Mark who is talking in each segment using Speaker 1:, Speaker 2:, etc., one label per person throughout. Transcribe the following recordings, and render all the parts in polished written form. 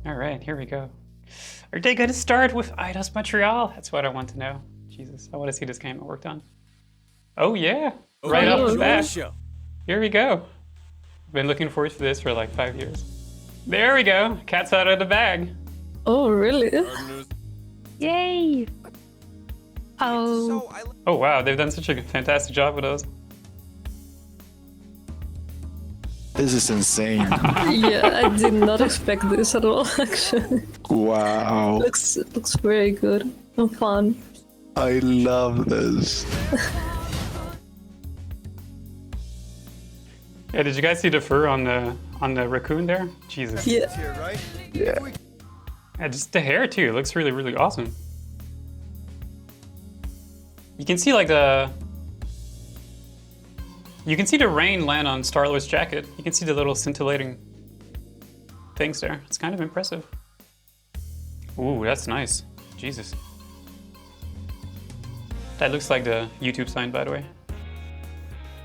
Speaker 1: All right, here we go. Are they going to start with Eidos Montreal? That's what I want to know. Jesus, I want to see this game I worked on. Oh yeah, right off the bat. Here we go. Been looking forward to this for like 5 years. There we go. Cat's out of the bag.
Speaker 2: Oh, really?
Speaker 3: Yay! Oh.
Speaker 1: Oh wow, they've done such a fantastic job with those.
Speaker 4: This is insane.
Speaker 2: Yeah, I did not expect this at all, actually.
Speaker 4: Wow.
Speaker 2: Looks very good and fun.
Speaker 4: I love this.
Speaker 1: Yeah, did you guys see the fur on the raccoon there? Jesus.
Speaker 2: Yeah.
Speaker 4: Yeah.
Speaker 1: Yeah, just the hair too. It looks really, really awesome. You can see like you can see the rain land on Star-Lord's jacket. You can see the little scintillating things there. It's kind of impressive. Ooh, that's nice. Jesus. That looks like the YouTube sign, by the way.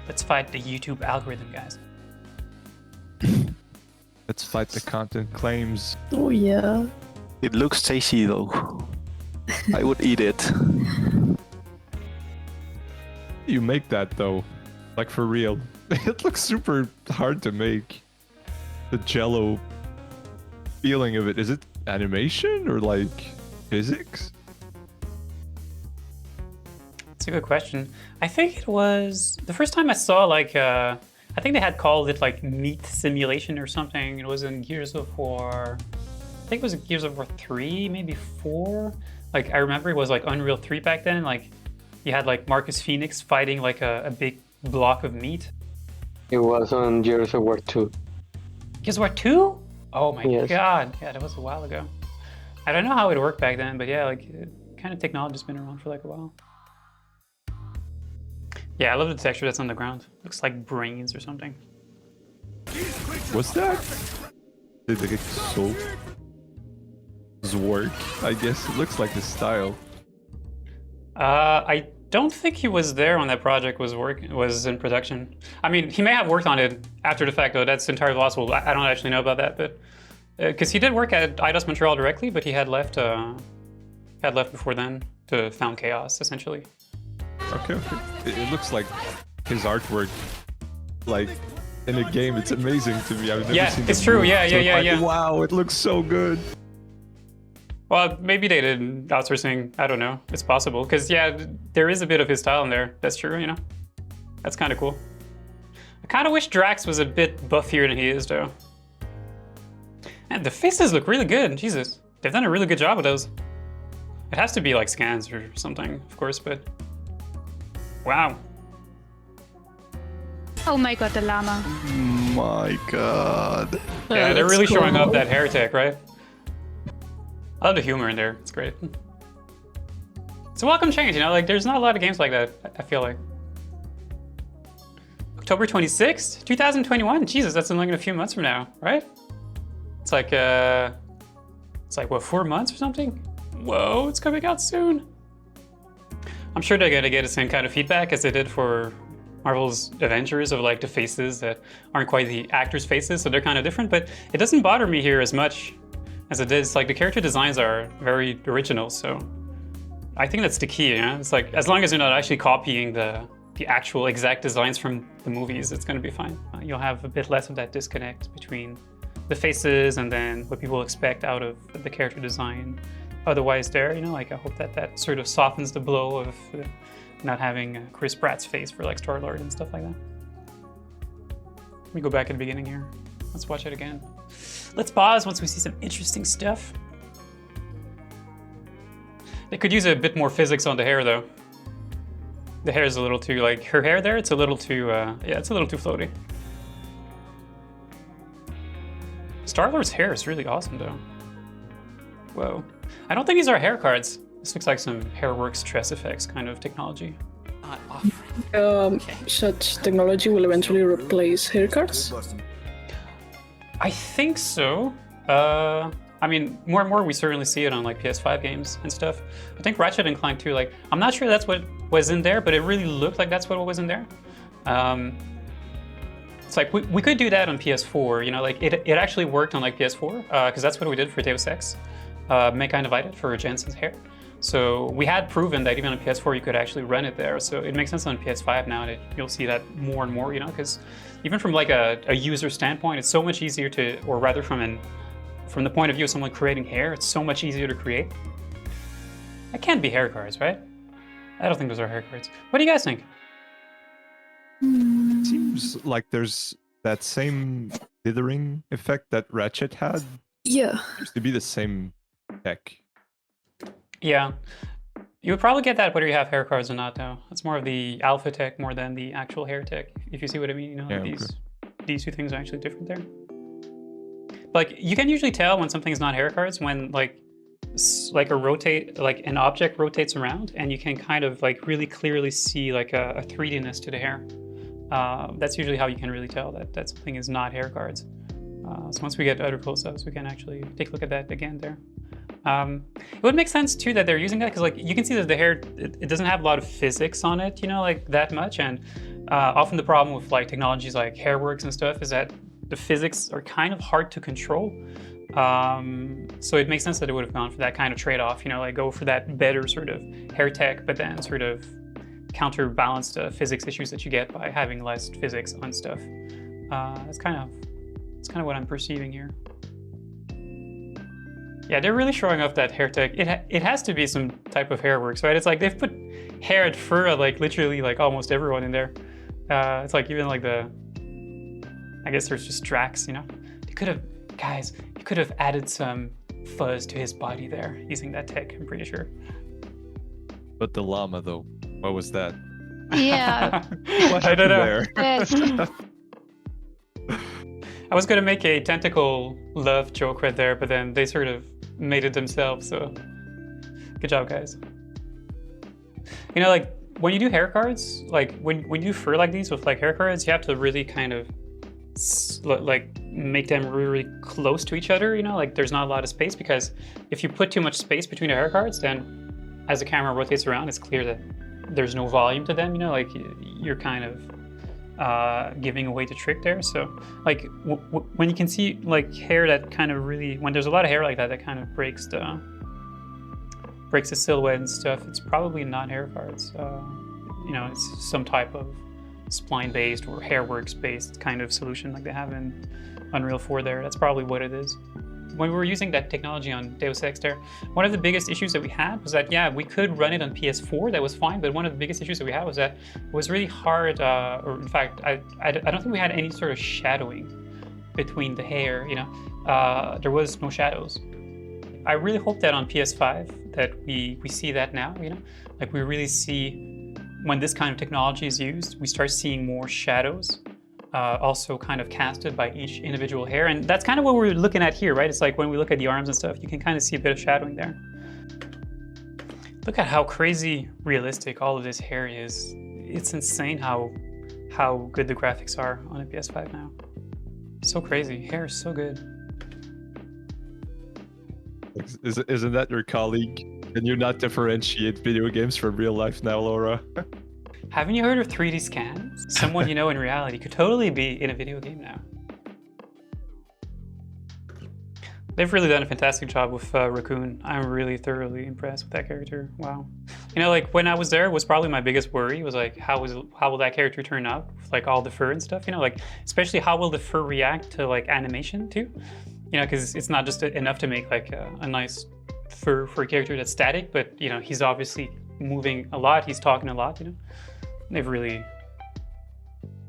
Speaker 1: Let's fight the YouTube algorithm, guys.
Speaker 5: Let's fight the content claims.
Speaker 2: Oh, yeah.
Speaker 4: It looks tasty though. I would eat it.
Speaker 5: You make that though, like for real. It looks super hard to make. The jello feeling of it. Is it animation or like physics?
Speaker 1: That's a good question. I think it was the first time I saw like I think they had called it like meat simulation or something. It was in Gears of War. I think it was Gears of War 3, maybe 4. Like I remember it was like Unreal 3 back then. Like you had like Marcus Phoenix fighting like a big block of meat.
Speaker 6: It was on Gears of War 2.
Speaker 1: Gears of War 2? Oh my
Speaker 6: Yes.
Speaker 1: god. Yeah, that was a while ago. I don't know how it worked back then, but yeah, like kind of technology's been around for like a while. Yeah, I love the texture that's on the ground. Looks like brains or something.
Speaker 5: What's that? Did they get sold? Zork, I guess. It looks like his style.
Speaker 1: I don't think he was there when that project was in production. I mean, he may have worked on it after the fact, though. That's entirely possible. I don't actually know about that, but because he did work at Eidos Montreal directly, but he had left before then to found Chaos, essentially.
Speaker 5: Okay. It looks like his artwork, like in a game. It's amazing to me. I've never
Speaker 1: Yeah,
Speaker 5: seen
Speaker 1: it's
Speaker 5: them
Speaker 1: true.
Speaker 5: move.
Speaker 1: Yeah,
Speaker 5: So
Speaker 1: yeah,
Speaker 5: like,
Speaker 1: yeah.
Speaker 5: wow, it looks so good.
Speaker 1: Well, maybe they did outsourcing. I don't know. It's possible. Because, yeah, there is a bit of his style in there. That's true, you know? That's kind of cool. I kind of wish Drax was a bit buffier than he is, though. And the faces look really good. Jesus. They've done a really good job with those. It has to be like scans or something, of course, but... Wow.
Speaker 3: Oh my god, the llama.
Speaker 4: My god.
Speaker 1: Yeah, they're
Speaker 2: that's
Speaker 1: really showing
Speaker 2: cool.
Speaker 1: up that hair tech, right? I love the humor in there. It's great. It's a welcome change, you know? Like, there's not a lot of games like that, I feel like. October 26th, 2021? Jesus, that's in like a few months from now, right? It's like, what, 4 months or something? Whoa, it's coming out soon. I'm sure they're gonna get the same kind of feedback as they did for Marvel's Avengers of like the faces that aren't quite the actors' faces, so they're kind of different, but it doesn't bother me here as much as it is. Like the character designs are very original, so I think that's the key, you know? It's like, as long as you're not actually copying the actual exact designs from the movies, it's gonna be fine. You'll have a bit less of that disconnect between the faces and then what people expect out of the character design. Otherwise there, you know, like I hope that sort of softens the blow of not having Chris Pratt's face for like Star-Lord and stuff like that. Let me go back at the beginning here. Let's watch it again. Let's pause once we see some interesting stuff. They could use a bit more physics on the hair though. The hair is a little too, like her hair there, it's a little too, yeah, it's a little too floaty. Star-Lord's hair is really awesome though. Whoa. I don't think these are hair cards. This looks like some Hairworks Tress Effects kind of technology.
Speaker 2: Such technology will eventually replace haircuts.
Speaker 1: I think so. I mean, more and more we certainly see it on like PS5 games and stuff. I think Ratchet and Clank too, like, I'm not sure that's what was in there, but it really looked like that's what was in there. It's like we could do that on PS4, you know, like it actually worked on like PS4, because that's what we did for Deus Ex. Mecha Invited for Jensen's hair. So we had proven that even on PS4 you could actually run it there. So it makes sense on PS5 now that you'll see that more and more, you know, because even from like a user standpoint, it's so much easier to, or rather from the point of view of someone creating hair, it's so much easier to create. That can't be hair cards, right? I don't think those are hair cards. What do you guys think?
Speaker 5: It seems like there's that same dithering effect that Ratchet had.
Speaker 2: Yeah.
Speaker 5: Seems to be the same tech.
Speaker 1: Yeah. You would probably get that whether you have hair cards or not, though. It's more of the alpha tech more than the actual hair tech, if you see what I mean. You know,
Speaker 5: Yeah,
Speaker 1: like
Speaker 5: okay.
Speaker 1: these two things are actually different there. Like, you can usually tell when something's not hair cards when like an object rotates around, and you can kind of like really clearly see like a 3D-ness to the hair. That's usually how you can really tell that something is not hair cards. So once we get other close-ups, we can actually take a look at that again there. It would make sense too that they're using that because like you can see that the hair, it doesn't have a lot of physics on it, you know, like that much. And often the problem with like technologies like Hairworks and stuff is that the physics are kind of hard to control. So it makes sense that it would have gone for that kind of trade-off, you know, like go for that better sort of hair tech, but then sort of counterbalance the physics issues that you get by having less physics on stuff. That's kind of what I'm perceiving here. Yeah, they're really showing off that hair tech. It has to be some type of Hairworks, right? It's like they've put hair and fur like literally like almost everyone in there. It's like even like I guess there's just Drax, you know? They could have, guys, you could have added some fuzz to his body there using that tech, I'm pretty sure.
Speaker 5: But the llama, though, what was that?
Speaker 3: Yeah.
Speaker 5: What
Speaker 1: I don't know.
Speaker 5: happened there?
Speaker 3: Yes.
Speaker 1: I was gonna make a tentacle love joke right there, but then they sort of made it themselves, so good job, guys. You know, like when you do hair cards, like when you do fur like these with like hair cards, you have to really kind of like make them really close to each other, you know, like there's not a lot of space, because if you put too much space between the hair cards, then as the camera rotates around, it's clear that there's no volume to them, you know, like you're kind of giving away the trick there. So like when you can see like hair that kind of really, when there's a lot of hair like that kind of breaks the silhouette and stuff, it's probably not hair cards. You know, it's some type of spline based or Hairworks based kind of solution like they have in Unreal 4 there. That's probably what it is. When we were using that technology on Deus Ex there, one of the biggest issues that we had was that, yeah, we could run it on PS4, that was fine, but one of the biggest issues that we had was that it was really hard, or in fact, I don't think we had any sort of shadowing between the hair, you know, there was no shadows. I really hope that on PS5 that we see that now, you know, like we really see when this kind of technology is used, we start seeing more shadows. Also kind of casted by each individual hair. And that's kind of what we're looking at here, right? It's like when we look at the arms and stuff, you can kind of see a bit of shadowing there. Look at how crazy realistic all of this hair is. It's insane how good the graphics are on a PS5 now. So crazy. Hair is so good.
Speaker 5: Isn't that your colleague? Can you not differentiate video games from real life now, Laura?
Speaker 1: Haven't you heard of 3D scans? Someone you know in reality could totally be in a video game now. They've really done a fantastic job with Raccoon. I'm really thoroughly impressed with that character. Wow. You know, like when I was there, it was probably my biggest worry was like, how will that character turn out with like all the fur and stuff? You know, like especially how will the fur react to like animation too? You know, because it's not just enough to make like a nice fur for a character that's static, but you know, he's obviously moving a lot. He's talking a lot. You know. They've really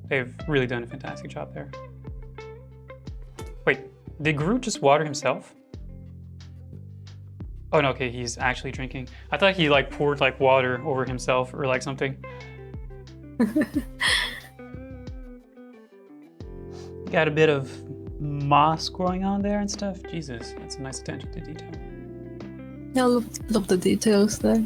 Speaker 1: done a fantastic job there. Wait, did Groot just water himself? Oh no, okay, he's actually drinking. I thought he like poured like water over himself or like something. Got a bit of moss growing on there and stuff. Jesus, that's a nice attention to detail.
Speaker 2: Yeah, I love the details there.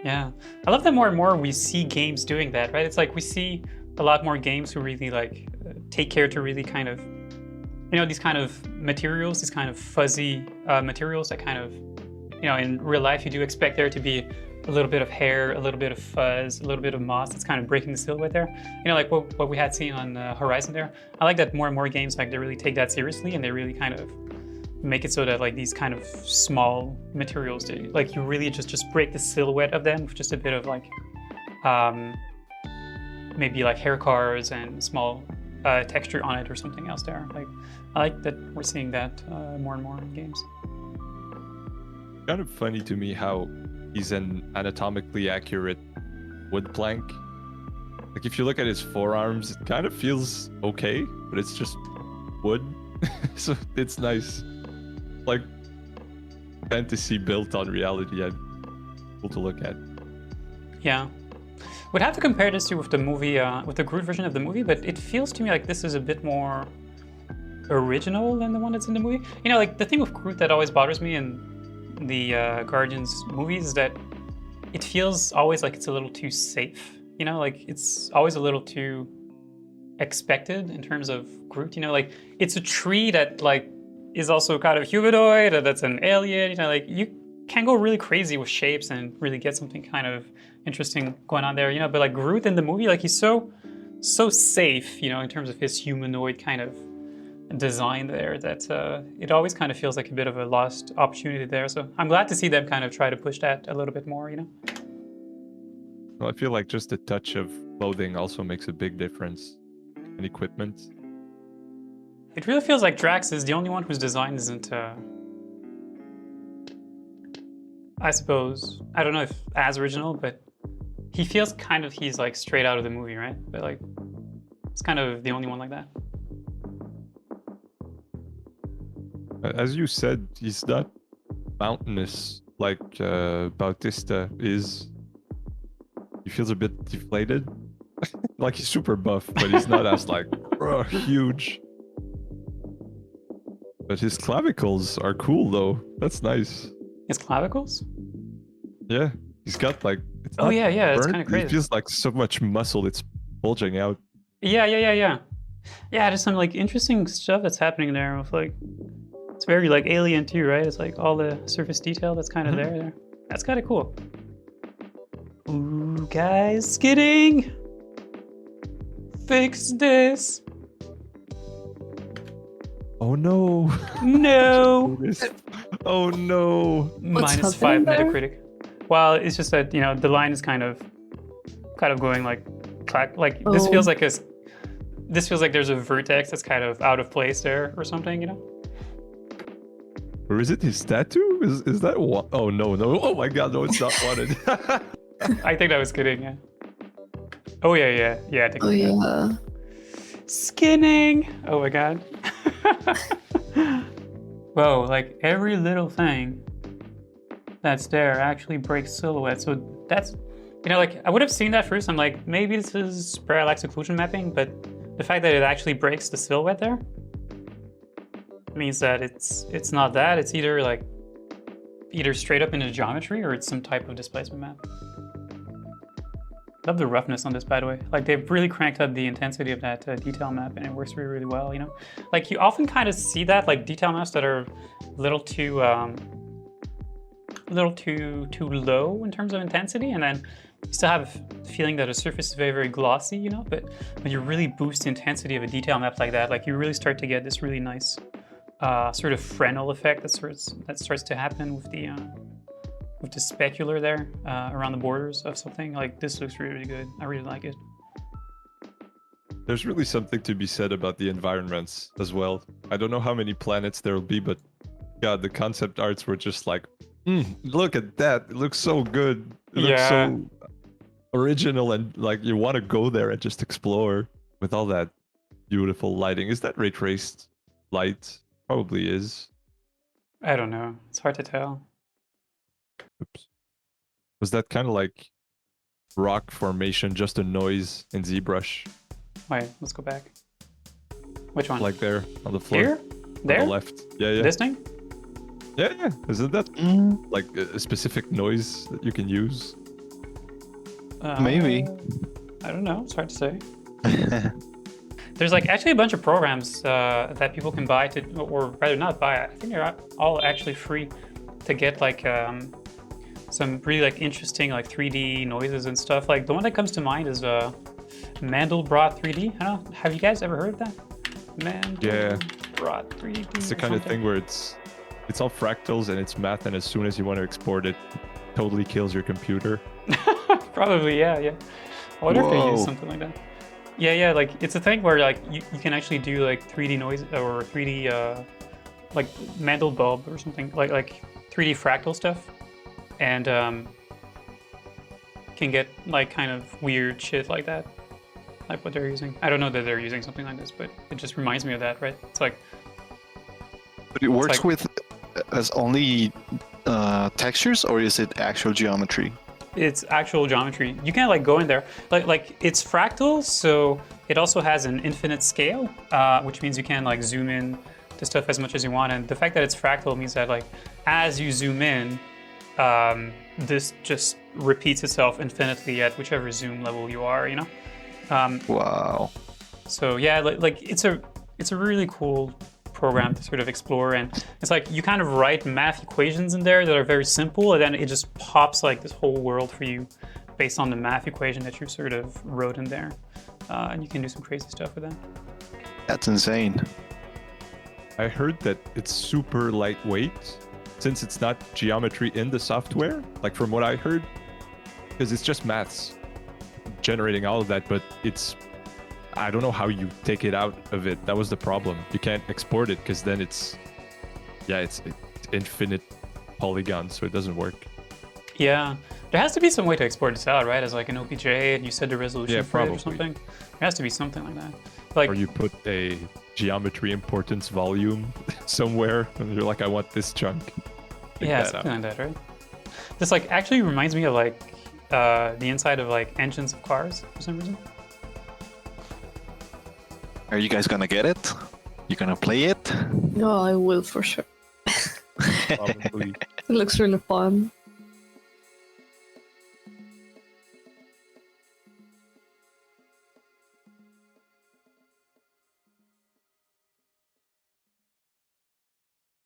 Speaker 1: Yeah, I love that more and more we see games doing that, right? It's like we see a lot more games who really like take care to really kind of, you know, these kind of materials, these kind of fuzzy materials that kind of, you know, in real life you do expect there to be a little bit of hair, a little bit of fuzz, a little bit of moss. It's kind of breaking the silhouette there. You know, like what we had seen on Horizon there. I like that more and more games, like they really take that seriously and they really kind of make it so that like these kind of small materials, like you really just break the silhouette of them with just a bit of like, maybe like hair cars and small texture on it or something else there. Like, I like that we're seeing that more and more in games.
Speaker 5: Kind of funny to me how he's an anatomically accurate wood plank. Like if you look at his forearms, it kind of feels okay, but it's just wood. So it's nice. Like fantasy built on reality and cool to look at.
Speaker 1: Yeah. Would have to compare this to with the movie, with the Groot version of the movie, but it feels to me like this is a bit more original than the one that's in the movie. You know, like the thing with Groot that always bothers me in the Guardians movies is that it feels always like it's a little too safe. You know, like it's always a little too expected in terms of Groot. You know, like it's a tree that like is also kind of humanoid, or that's an alien. You know, like you can go really crazy with shapes and really get something kind of interesting going on there. You know, but like Groot in the movie, like he's so safe. You know, in terms of his humanoid kind of design there, that it always kind of feels like a bit of a lost opportunity there. So I'm glad to see them kind of try to push that a little bit more, you know?
Speaker 5: Well, I feel like just a touch of clothing also makes a big difference in equipment.
Speaker 1: It really feels like Drax is the only one whose design isn't, I suppose, I don't know if as original, but he feels kind of, he's like straight out of the movie, right? But like, it's kind of the only one like that.
Speaker 5: As you said, he's not mountainous like Bautista is. He feels a bit deflated. Like he's super buff, but he's not as like huge. But his clavicles are cool though. That's nice.
Speaker 1: His clavicles?
Speaker 5: Yeah, he's got like. It's
Speaker 1: oh yeah, it's
Speaker 5: burnt.
Speaker 1: kind of crazy.
Speaker 5: It feels like so much muscle. It's bulging out.
Speaker 1: Yeah. Yeah, there's some like interesting stuff that's happening there with like. It's very like alien too, right? It's like all the surface detail that's kind of there. That's kind of cool. Ooh, guys, skidding! Fix this!
Speaker 5: Oh no!
Speaker 1: No!
Speaker 5: Oh no!
Speaker 1: Minus 5 Metacritic. Well, it's just that, you know, the line is kind of going like this feels like this feels like there's a vertex that's kind of out of place there or something, you know?
Speaker 5: Or is it his tattoo? Is that what? Oh no! Oh my god! No, it's not wanted.
Speaker 1: I think that was kidding. Yeah. Oh yeah. I think.
Speaker 2: Oh yeah.
Speaker 1: Skinning. Oh my god. Whoa! Like every little thing that's there actually breaks silhouette. So that's, you know, like I would have seen that first. I'm like, maybe this is parallax occlusion mapping, but the fact that it actually breaks the silhouette there means that it's not that. It's either straight up into geometry or it's some type of displacement map. Love the roughness on this, by the way. Like they've really cranked up the intensity of that detail map, and it works really, really well. You know, like you often kind of see that like detail maps that are a little too low in terms of intensity, and then you still have the feeling that a surface is very, very glossy. You know, but when you really boost the intensity of a detail map like that, like you really start to get this really nice. Sort of Fresnel effect that starts to happen with the specular there around the borders of something. Like this looks really, really good. I really like it.
Speaker 5: There's really something to be said about the environments as well. I don't know how many planets there will be, but God, the concept arts were just like, look at that. It looks so good. It looks so original, and like you want to go there and just explore with all that beautiful lighting. Is that ray traced light? Probably is.
Speaker 1: I don't know. It's hard to tell.
Speaker 5: Oops. Was that kind of like rock formation, just a noise in ZBrush?
Speaker 1: Wait, let's go back. Which one?
Speaker 5: Like there on the floor.
Speaker 1: Here? There?
Speaker 5: On the left. Yeah.
Speaker 1: This thing?
Speaker 5: Yeah. Isn't that like a specific noise that you can use?
Speaker 4: Maybe.
Speaker 1: I don't know. It's hard to say. There's like actually a bunch of programs that people can buy or rather not buy. I think they're all actually free to get like some really like interesting like 3D noises and stuff. Like the one that comes to mind is Mandelbrot 3D. I don't know. Have you guys ever heard of that? Mandelbrot 3D.
Speaker 5: It's the kind of thing where it's all fractals and it's math, and as soon as you want to export it, totally kills your computer.
Speaker 1: Probably, yeah. I wonder if they use
Speaker 4: Whoa.
Speaker 1: something like that. Yeah, like it's a thing where like you can actually do like 3D noise or 3D like Mandelbulb or something like 3D fractal stuff, and can get like kind of weird shit like that, like what they're using. I don't know that they're using something like this, but it just reminds me of that, right? It's like,
Speaker 4: But it works
Speaker 1: like-
Speaker 4: with as only textures, or is it actual geometry?
Speaker 1: it's actual geometry. You can like go in there, like it's fractal, so it also has an infinite scale, which means you can like zoom in to stuff as much as you want. And the fact that it's fractal means that like as you zoom in, this just repeats itself infinitely at whichever zoom level you are, you know.
Speaker 4: Wow.
Speaker 1: So yeah, like it's a really cool program to sort of explore, and it's like you kind of write math equations in there that are very simple, and then it just pops like this whole world for you based on the math equation that you sort of wrote in there, and you can do some crazy stuff with that.
Speaker 4: That's insane.
Speaker 5: I heard that it's super lightweight since it's not geometry in the software, like from what I heard, because it's just maths generating all of that, but I don't know how you take it out of it. That was the problem. You can't export it because then it's infinite polygons, so it doesn't work.
Speaker 1: Yeah, there has to be some way to export this out, right? As like an OPJ, and you set the resolution
Speaker 5: Yeah,
Speaker 1: for it or
Speaker 5: probably.
Speaker 1: something. There has to be something like that. Like,
Speaker 5: Or you put a geometry importance volume somewhere, and you're like, I want this chunk. Take
Speaker 1: yeah,
Speaker 5: that
Speaker 1: something
Speaker 5: out.
Speaker 1: like that, right? This like actually reminds me of like the inside of like engines of cars for some reason.
Speaker 4: Are you guys gonna get it? You gonna play it?
Speaker 2: No, I will for sure.
Speaker 5: Probably.
Speaker 2: It looks really fun.